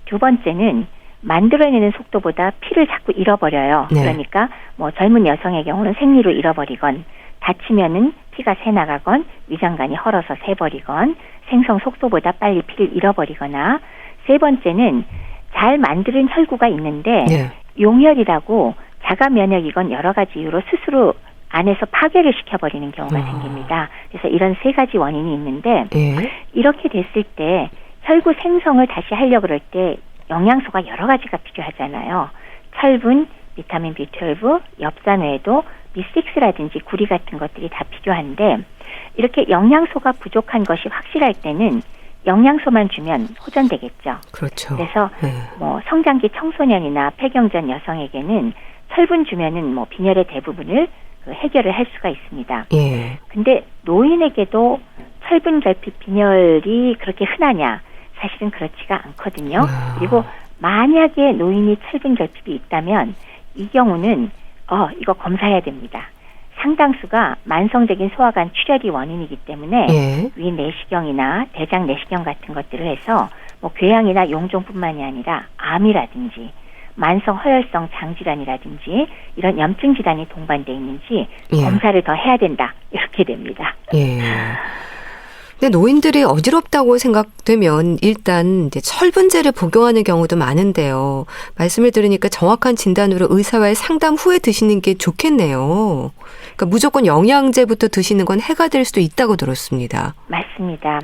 Speaker 4: 두 번째는 만들어내는 속도보다 피를 자꾸 잃어버려요.
Speaker 1: 네.
Speaker 4: 그러니까 뭐 젊은 여성의 경우는 생리로 잃어버리건, 다치면은 피가 새나가건, 위장관이 헐어서 새버리건, 생성 속도보다 빨리 피를 잃어버리거나, 세 번째는 잘 만드는 혈구가 있는데
Speaker 1: 네.
Speaker 4: 용혈이라고 자가 면역이건 여러 가지 이유로 스스로 안에서 파괴를 시켜버리는 경우가 생깁니다. 그래서 이런 세 가지 원인이 있는데
Speaker 1: 예.
Speaker 4: 이렇게 됐을 때 혈구 생성을 다시 하려고 그럴 때 영양소가 여러 가지가 필요하잖아요. 철분, 비타민 B12, 엽산 외에도 B6라든지 구리 같은 것들이 다 필요한데 이렇게 영양소가 부족한 것이 확실할 때는 영양소만 주면 호전되겠죠.
Speaker 1: 그렇죠.
Speaker 4: 그래서
Speaker 1: 네.
Speaker 4: 뭐 성장기 청소년이나 폐경전 여성에게는 철분 주면은 뭐 빈혈의 대부분을 해결을 할 수가 있습니다.
Speaker 1: 예.
Speaker 4: 근데 노인에게도 철분 결핍 빈혈이 그렇게 흔하냐? 사실은 그렇지가 않거든요. 그리고 만약에 노인이 철분 결핍이 있다면 이 경우는 이거 검사해야 됩니다. 상당수가 만성적인 소화관 출혈이 원인이기 때문에
Speaker 1: 예.
Speaker 4: 위 내시경이나 대장 내시경 같은 것들을 해서 뭐 궤양이나 용종뿐만이 아니라 암이라든지 만성 허혈성 장질환이라든지 이런 염증 질환이 동반돼 있는지
Speaker 1: 예.
Speaker 4: 검사를 더 해야 된다. 이렇게 됩니다.
Speaker 1: 예. 근데 노인들이 어지럽다고 생각되면 일단 이제 철분제를 복용하는 경우도 많은데요. 말씀을 들으니까 정확한 진단으로 의사와의 상담 후에 드시는 게 좋겠네요. 그러니까 무조건 영양제부터 드시는 건 해가 될 수도 있다고 들었습니다.
Speaker 4: 맞습니다.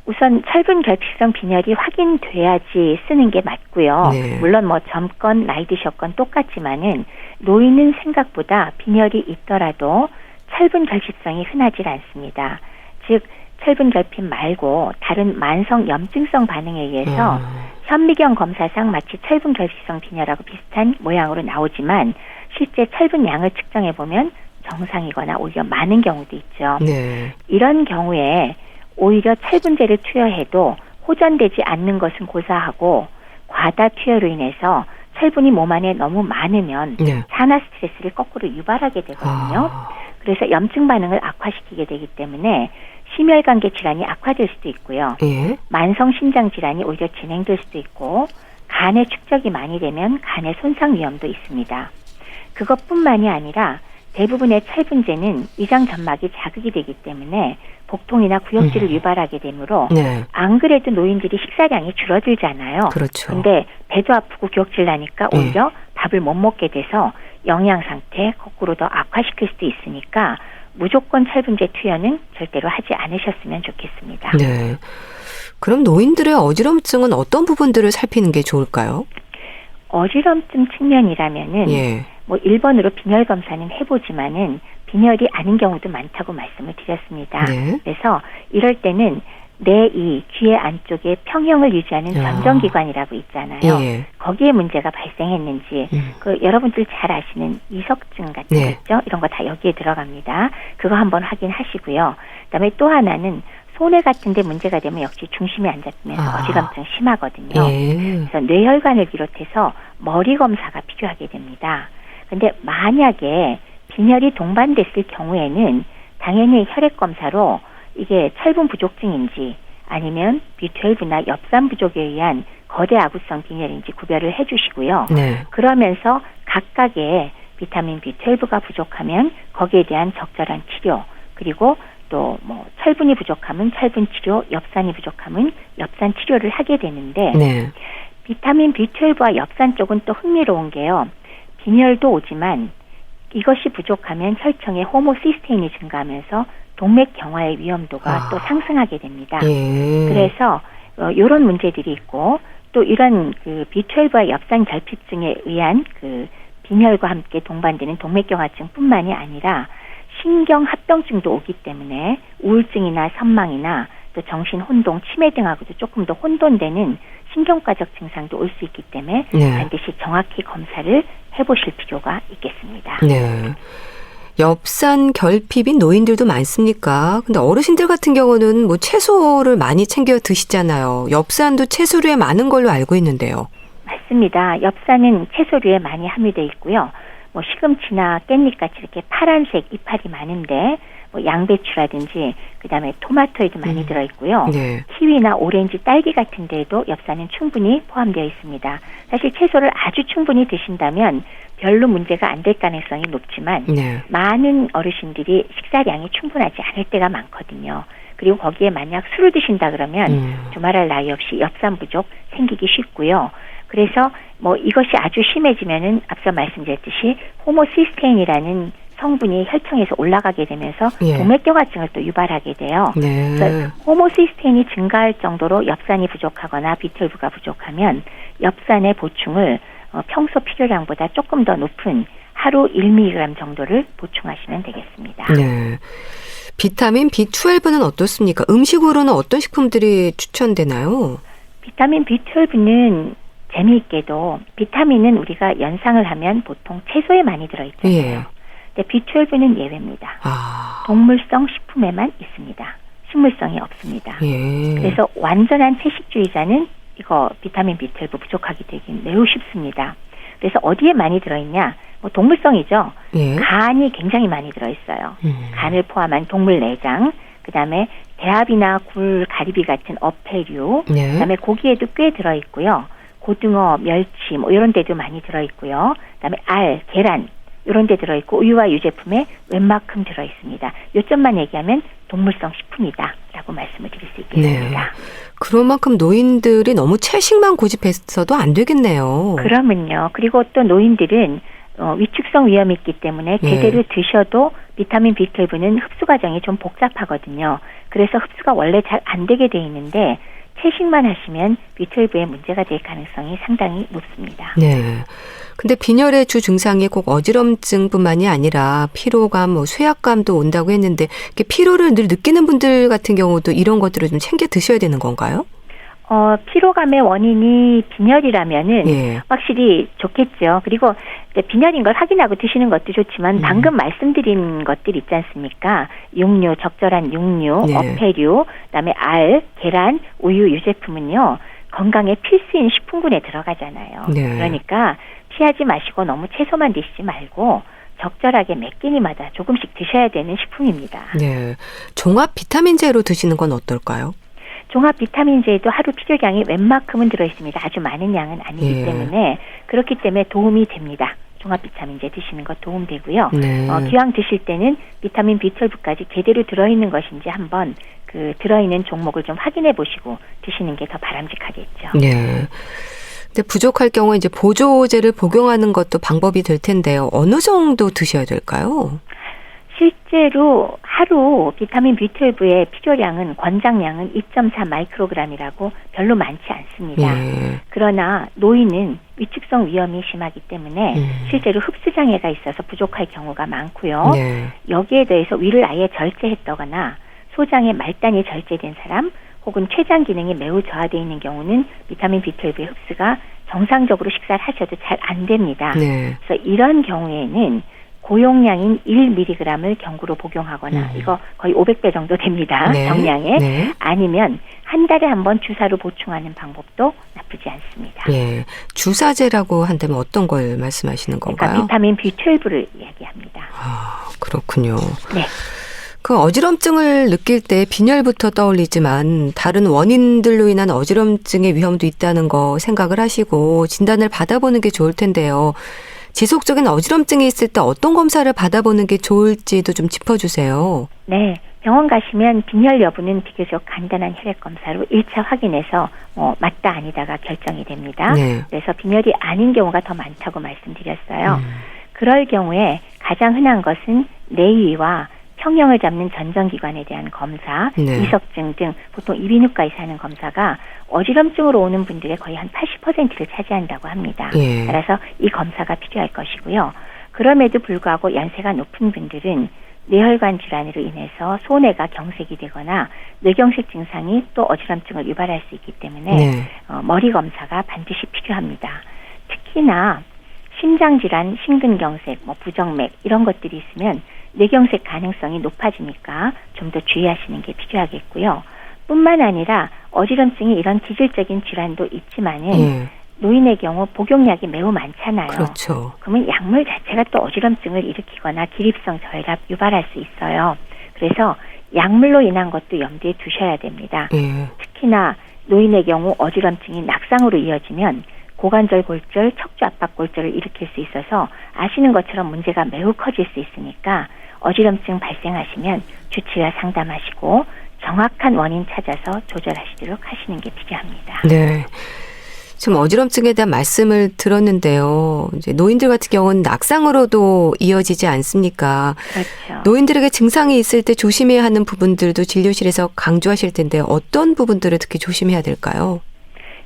Speaker 4: 우선 철분 결핍성 빈혈이 확인돼야지 쓰는 게 맞고요.
Speaker 1: 네.
Speaker 4: 물론 뭐 젊건 나이 드셨건 똑같지만은 노인은 생각보다 빈혈이 있더라도 철분 결핍성이 흔하지 않습니다. 즉 철분 결핍 말고 다른 만성 염증성 반응에 의해서 현미경 검사상 마치 철분 결핍성 빈혈하고 비슷한 모양으로 나오지만 실제 철분 양을 측정해 보면 정상이거나 오히려 많은 경우도 있죠.
Speaker 1: 네.
Speaker 4: 이런 경우에 오히려 철분제를 투여해도 호전되지 않는 것은 고사하고 과다 투여로 인해서 철분이 몸 안에 너무 많으면
Speaker 1: 네.
Speaker 4: 산화 스트레스를 거꾸로 유발하게 되거든요. 그래서 염증 반응을 악화시키게 되기 때문에 심혈관계 질환이 악화될 수도 있고요.
Speaker 1: 예.
Speaker 4: 만성 신장 질환이 오히려 진행될 수도 있고 간에 축적이 많이 되면 간의 손상 위험도 있습니다. 그것뿐만이 아니라 대부분의 철분제는 위장 점막이 자극이 되기 때문에 복통이나 구역질을 유발하게 되므로
Speaker 1: 네.
Speaker 4: 안 그래도 노인들이 식사량이 줄어들잖아요.
Speaker 1: 그렇죠.
Speaker 4: 근데 배도 아프고 구역질 나니까 오히려 밥을 못 먹게 돼서 영양 상태 거꾸로 더 악화시킬 수도 있으니까 무조건 철분제 투여는 절대로 하지 않으셨으면 좋겠습니다.
Speaker 1: 네. 그럼 노인들의 어지럼증은 어떤 부분들을 살피는 게 좋을까요?
Speaker 4: 어지럼증 측면이라면은
Speaker 1: 예.
Speaker 4: 뭐 1번으로 빈혈 검사는 해보지만은 빈혈이 아닌 경우도 많다고 말씀을 드렸습니다.
Speaker 1: 네.
Speaker 4: 그래서 이럴 때는 내 이 귀의 안쪽에 평형을 유지하는 전정기관이라고 있잖아요.
Speaker 1: 예.
Speaker 4: 거기에 문제가 발생했는지 그 여러분들 잘 아시는 이석증 같은 거 있죠? 이런 거 다 여기에 들어갑니다. 그거 한번 확인하시고요. 그다음에 또 하나는 손해 같은 데 문제가 되면 역시 중심이 안 잡히면서 어지럼증 심하거든요.
Speaker 1: 예.
Speaker 4: 그래서 뇌혈관을 비롯해서 머리 검사가 필요하게 됩니다. 근데 만약에 빈혈이 동반됐을 경우에는 당연히 혈액 검사로 이게 철분 부족증인지 아니면 B12나 엽산 부족에 의한 거대 아구성 빈혈인지 구별을 해주시고요.
Speaker 1: 네.
Speaker 4: 그러면서 각각의 비타민 B12가 부족하면 거기에 대한 적절한 치료, 그리고 또 뭐 철분이 부족하면 철분 치료, 엽산이 부족하면 엽산 치료를 하게 되는데
Speaker 1: 네.
Speaker 4: 비타민 B12와 엽산 쪽은 또 흥미로운 게요. 빈혈도 오지만 이것이 부족하면 혈청에 호모시스테인이 증가하면서 동맥 경화의 위험도가 또 상승하게 됩니다.
Speaker 1: 예.
Speaker 4: 그래서 이런 문제들이 있고 또 이런 그 B12와 엽산 결핍증에 의한 그 빈혈과 함께 동반되는 동맥경화증뿐만이 아니라 신경합병증도 오기 때문에 우울증이나 선망이나 또 정신 혼동, 치매 등하고도 조금 더 혼돈되는 신경과적 증상도 올 수 있기 때문에
Speaker 1: 네.
Speaker 4: 반드시 정확히 검사를 해보실 필요가 있겠습니다.
Speaker 1: 네. 엽산 결핍인 노인들도 많습니까? 근데 어르신들 같은 경우는 뭐 채소를 많이 챙겨 드시잖아요. 엽산도 채소류에 많은 걸로 알고 있는데요.
Speaker 4: 맞습니다. 엽산은 채소류에 많이 함유되어 있고요. 뭐 시금치나 깻잎같이 이렇게 파란색 이파리 많은데 뭐 양배추라든지 그다음에 토마토에도 많이 들어있고요.
Speaker 1: 네.
Speaker 4: 키위나 오렌지, 딸기 같은 데에도 엽산은 충분히 포함되어 있습니다. 사실 채소를 아주 충분히 드신다면 별로 문제가 안 될 가능성이 높지만
Speaker 1: 네.
Speaker 4: 많은 어르신들이 식사량이 충분하지 않을 때가 많거든요. 그리고 거기에 만약 술을 드신다 그러면 두말할 나위 없이 엽산 부족 생기기 쉽고요. 그래서 뭐 이것이 아주 심해지면은 앞서 말씀드렸듯이 호모시스테인이라는 성분이 혈청에서 올라가게 되면서
Speaker 1: 예.
Speaker 4: 동맥경화증을 또 유발하게 돼요.
Speaker 1: 네.
Speaker 4: 그래서 호모시스테인이 증가할 정도로 엽산이 부족하거나 B12가 부족하면 엽산의 보충을 평소 필요량보다 조금 더 높은 하루 1mg 정도를 보충하시면 되겠습니다.
Speaker 1: 네. 비타민 B12는 어떻습니까? 음식으로는 어떤 식품들이 추천되나요?
Speaker 4: 비타민 B12는 재미있게도 비타민은 우리가 연상을 하면 보통 채소에 많이 들어있잖아요.
Speaker 1: 예.
Speaker 4: 근데 B12는 예외입니다. 동물성 식품에만 있습니다. 식물성이 없습니다.
Speaker 1: 예.
Speaker 4: 그래서 완전한 채식주의자는 이거 비타민 B12 부족하게 되긴 매우 쉽습니다. 그래서 어디에 많이 들어있냐? 뭐 동물성이죠.
Speaker 1: 예.
Speaker 4: 간이 굉장히 많이 들어있어요. 간을 포함한 동물 내장, 그다음에 대합이나 굴, 가리비 같은 어패류,
Speaker 1: 네.
Speaker 4: 그다음에 고기에도 꽤 들어있고요. 고등어, 멸치 뭐 이런 데도 많이 들어있고요. 그다음에 알, 계란 이런 데 들어있고 우유와 유제품에 웬만큼 들어있습니다. 요점만 얘기하면 동물성 식품이다라고 말씀을 드릴 수 있겠습니다.
Speaker 1: 네. 그런 만큼 노인들이 너무 채식만 고집했어도 안 되겠네요.
Speaker 4: 그러면요. 그리고 또 노인들은 위축성 위험이 있기 때문에 제대로 드셔도 비타민 B12는 흡수 과정이 좀 복잡하거든요. 그래서 흡수가 원래 잘 안 되게 돼 있는데 채식만 하시면 B12에 문제가 될 가능성이 상당히 높습니다.
Speaker 1: 네. 근데 빈혈의 주 증상이 꼭 어지럼증뿐만이 아니라 피로감, 쇠약감도 온다고 했는데 피로를 늘 느끼는 분들 같은 경우도 이런 것들을 좀 챙겨 드셔야 되는 건가요?
Speaker 4: 피로감의 원인이 빈혈이라면은
Speaker 1: 예.
Speaker 4: 확실히 좋겠죠. 그리고 빈혈인 걸 확인하고 드시는 것도 좋지만 방금 말씀드린 것들 있지 않습니까? 육류, 적절한 육류,
Speaker 1: 네.
Speaker 4: 어패류, 그다음에 알, 계란, 우유, 유제품은요. 건강에 필수인 식품군에 들어가잖아요.
Speaker 1: 네.
Speaker 4: 그러니까 피하지 마시고 너무 채소만 드시지 말고 적절하게 몇 끼니마다 조금씩 드셔야 되는 식품입니다.
Speaker 1: 네. 종합 비타민제로 드시는 건 어떨까요?
Speaker 4: 종합 비타민제에도 하루 필요량이 웬만큼은 들어있습니다. 아주 많은 양은 아니기
Speaker 1: 예.
Speaker 4: 때문에 그렇기 때문에 도움이 됩니다. 종합 비타민제 드시는 것 도움되고요.
Speaker 1: 네.
Speaker 4: 기왕 드실 때는 비타민 B12까지 제대로 들어있는 것인지 한번 그 들어있는 종목을 좀 확인해 보시고 드시는 게 더 바람직하겠죠.
Speaker 1: 네. 근데 부족할 경우에 이제 보조제를 복용하는 것도 방법이 될 텐데요. 어느 정도 드셔야 될까요?
Speaker 4: 실제로 하루 비타민 B12의 필요량은 권장량은 2.4 마이크로그램이라고 별로 많지 않습니다.
Speaker 1: 예.
Speaker 4: 그러나 노인은 위축성 위험이 심하기 때문에 실제로 흡수 장애가 있어서 부족할 경우가 많고요.
Speaker 1: 네.
Speaker 4: 여기에 대해서 위를 아예 절제했다거나 소장의 말단이 절제된 사람 혹은 췌장 기능이 매우 저하되어 있는 경우는 비타민 B12의 흡수가 정상적으로 식사를 하셔도 잘 안 됩니다.
Speaker 1: 네.
Speaker 4: 그래서 이런 경우에는 고용량인 1mg을 경구로 복용하거나 이거 거의 500배 정도 됩니다.
Speaker 1: 네.
Speaker 4: 정량에.
Speaker 1: 네.
Speaker 4: 아니면 한 달에 한 번 주사로 보충하는 방법도 나쁘지 않습니다.
Speaker 1: 예. 주사제라고 한다면 어떤 걸 말씀하시는 건가요?
Speaker 4: 그러니까 비타민 B12를 이야기합니다.
Speaker 1: 아, 그렇군요.
Speaker 4: 네.
Speaker 1: 그 어지럼증을 느낄 때 빈혈부터 떠올리지만 다른 원인들로 인한 어지럼증의 위험도 있다는 거 생각을 하시고 진단을 받아보는 게 좋을 텐데요. 지속적인 어지럼증이 있을 때 어떤 검사를 받아보는 게 좋을지도 좀 짚어주세요.
Speaker 4: 네. 병원 가시면 빈혈 여부는 비교적 간단한 혈액 검사로 1차 확인해서 맞다 아니다가 결정이 됩니다.
Speaker 1: 네.
Speaker 4: 그래서 빈혈이 아닌 경우가 더 많다고 말씀드렸어요. 그럴 경우에 가장 흔한 것은 내위와 평형을 잡는 전정기관에 대한 검사,
Speaker 1: 네.
Speaker 4: 이석증 등 보통 이비인후과에서 하는 검사가 어지럼증으로 오는 분들의 거의 한 80%를 차지한다고 합니다.
Speaker 1: 예.
Speaker 4: 따라서 이 검사가 필요할 것이고요. 그럼에도 불구하고 연세가 높은 분들은 뇌혈관 질환으로 인해서 소뇌가 경색이 되거나 뇌경색 증상이 또 어지럼증을 유발할 수 있기 때문에
Speaker 1: 네.
Speaker 4: 머리 검사가 반드시 필요합니다. 특히나 심장질환, 심근경색, 부정맥 이런 것들이 있으면 뇌경색 가능성이 높아지니까 좀 더 주의하시는 게 필요하겠고요. 뿐만 아니라 어지럼증이 이런 기질적인 질환도 있지만은
Speaker 1: 예.
Speaker 4: 노인의 경우 복용약이 매우 많잖아요.
Speaker 1: 그렇죠.
Speaker 4: 그러면 약물 자체가 또 어지럼증을 일으키거나 기립성 저혈압 유발할 수 있어요. 그래서 약물로 인한 것도 염두에 두셔야 됩니다.
Speaker 1: 예.
Speaker 4: 특히나 노인의 경우 어지럼증이 낙상으로 이어지면 고관절 골절, 척추 압박 골절을 일으킬 수 있어서 아시는 것처럼 문제가 매우 커질 수 있으니까 어지럼증 발생하시면 주치의와 상담하시고 정확한 원인 찾아서 조절하시도록 하시는 게 필요합니다.
Speaker 1: 네. 지금 어지럼증에 대한 말씀을 들었는데요. 이제 노인들 같은 경우는 낙상으로도 이어지지 않습니까?
Speaker 4: 그렇죠.
Speaker 1: 노인들에게 증상이 있을 때 조심해야 하는 부분들도 진료실에서 강조하실 텐데 어떤 부분들을 특히 조심해야 될까요?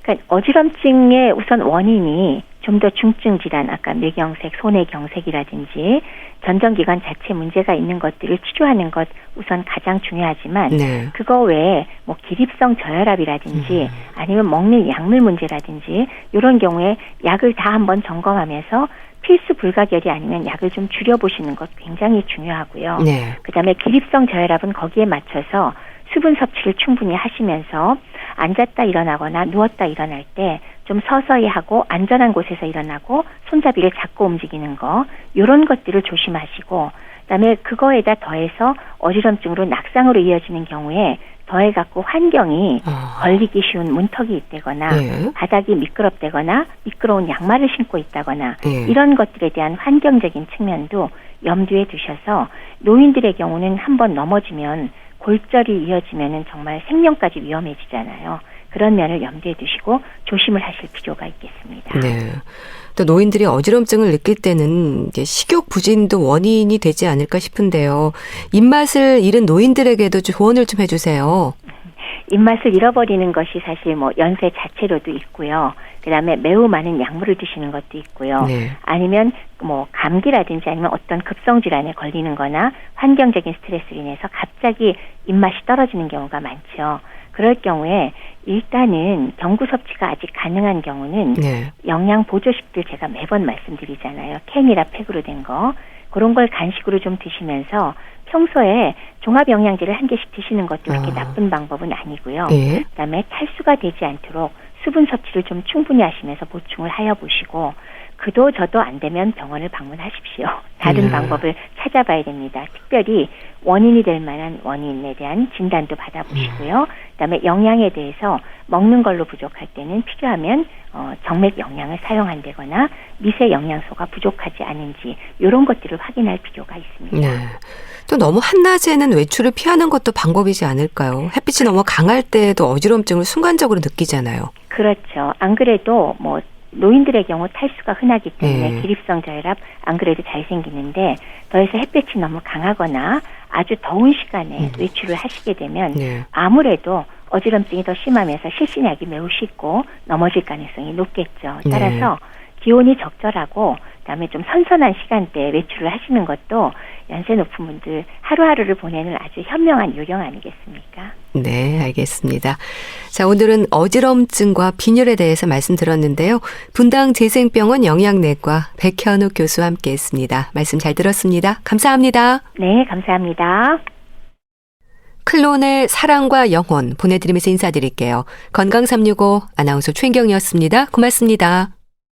Speaker 4: 그러니까 어지럼증의 우선 원인이 좀 더 중증 질환, 아까 뇌경색, 소뇌경색이라든지 전정기관 자체 문제가 있는 것들을 치료하는 것 우선 가장 중요하지만
Speaker 1: 네.
Speaker 4: 그거 외에 기립성 저혈압이라든지 아니면 먹는 약물 문제라든지 이런 경우에 약을 다 한번 점검하면서 필수 불가결이 아니면 약을 좀 줄여보시는 것 굉장히 중요하고요.
Speaker 1: 네.
Speaker 4: 그다음에 기립성 저혈압은 거기에 맞춰서 수분 섭취를 충분히 하시면서 앉았다 일어나거나 누웠다 일어날 때 좀 서서히 하고 안전한 곳에서 일어나고 손잡이를 잡고 움직이는 거 이런 것들을 조심하시고 그다음에 그거에다 더해서 어지럼증으로 낙상으로 이어지는 경우에 더해갖고 환경이 걸리기 쉬운 문턱이 있다거나
Speaker 1: 예.
Speaker 4: 바닥이 미끄럽다거나 미끄러운 양말을 신고 있다거나
Speaker 1: 예.
Speaker 4: 이런 것들에 대한 환경적인 측면도 염두에 두셔서 노인들의 경우는 한번 넘어지면 골절이 이어지면은 정말 생명까지 위험해지잖아요. 그런 면을 염두에 두시고 조심을 하실 필요가 있겠습니다.
Speaker 1: 네. 또 노인들이 어지럼증을 느낄 때는 이제 식욕 부진도 원인이 되지 않을까 싶은데요. 입맛을 잃은 노인들에게도 조언을 좀 해주세요.
Speaker 4: 입맛을 잃어버리는 것이 사실 뭐 연세 자체로도 있고요. 그다음에 매우 많은 약물을 드시는 것도 있고요.
Speaker 1: 네.
Speaker 4: 아니면 뭐 감기라든지 아니면 어떤 급성 질환에 걸리는 거나 환경적인 스트레스로 인해서 갑자기 입맛이 떨어지는 경우가 많죠. 그럴 경우에 일단은 경구 섭취가 아직 가능한 경우는
Speaker 1: 네.
Speaker 4: 영양 보조식들 제가 매번 말씀드리잖아요. 캔이라 팩으로 된 거. 그런 걸 간식으로 좀 드시면서 평소에 종합 영양제를 한 개씩 드시는 것도 그렇게 나쁜 방법은 아니고요.
Speaker 1: 예.
Speaker 4: 그다음에 탈수가 되지 않도록 수분 섭취를 좀 충분히 하시면서 보충을 하여 보시고 그도 저도 안 되면 병원을 방문하십시오. 다른 방법을 찾아봐야 됩니다. 특별히 원인이 될 만한 원인에 대한 진단도 받아보시고요. 그다음에 영양에 대해서 먹는 걸로 부족할 때는 필요하면 정맥 영양을 사용한다거나 미세 영양소가 부족하지 않은지 이런 것들을 확인할 필요가 있습니다.
Speaker 1: 네. 또 너무 한낮에는 외출을 피하는 것도 방법이지 않을까요? 햇빛이 너무 강할 때에도 어지럼증을 순간적으로 느끼잖아요.
Speaker 4: 그렇죠. 안 그래도 뭐 노인들의 경우 탈수가 흔하기 때문에 기립성 저혈압 안 그래도 잘 생기는데 더해서 햇볕이 너무 강하거나 아주 더운 시간에 외출을 하시게 되면 아무래도 어지럼증이 더 심하면서 실신약이 매우 쉽고 넘어질 가능성이 높겠죠. 따라서 기온이 적절하고 그다음에 좀 선선한 시간대에 외출을 하시는 것도 연세 높은 분들 하루하루를 보내는 아주 현명한 요령 아니겠습니까?
Speaker 1: 네, 알겠습니다. 자, 오늘은 어지럼증과 빈혈에 대해서 말씀드렸는데요. 분당 재생병원 영양내과 백현욱 교수와 함께했습니다. 말씀 잘 들었습니다. 감사합니다.
Speaker 4: 네, 감사합니다.
Speaker 1: 클론의 사랑과 영혼 보내드리면서 인사드릴게요. 건강365 아나운서 최인경이었습니다. 고맙습니다.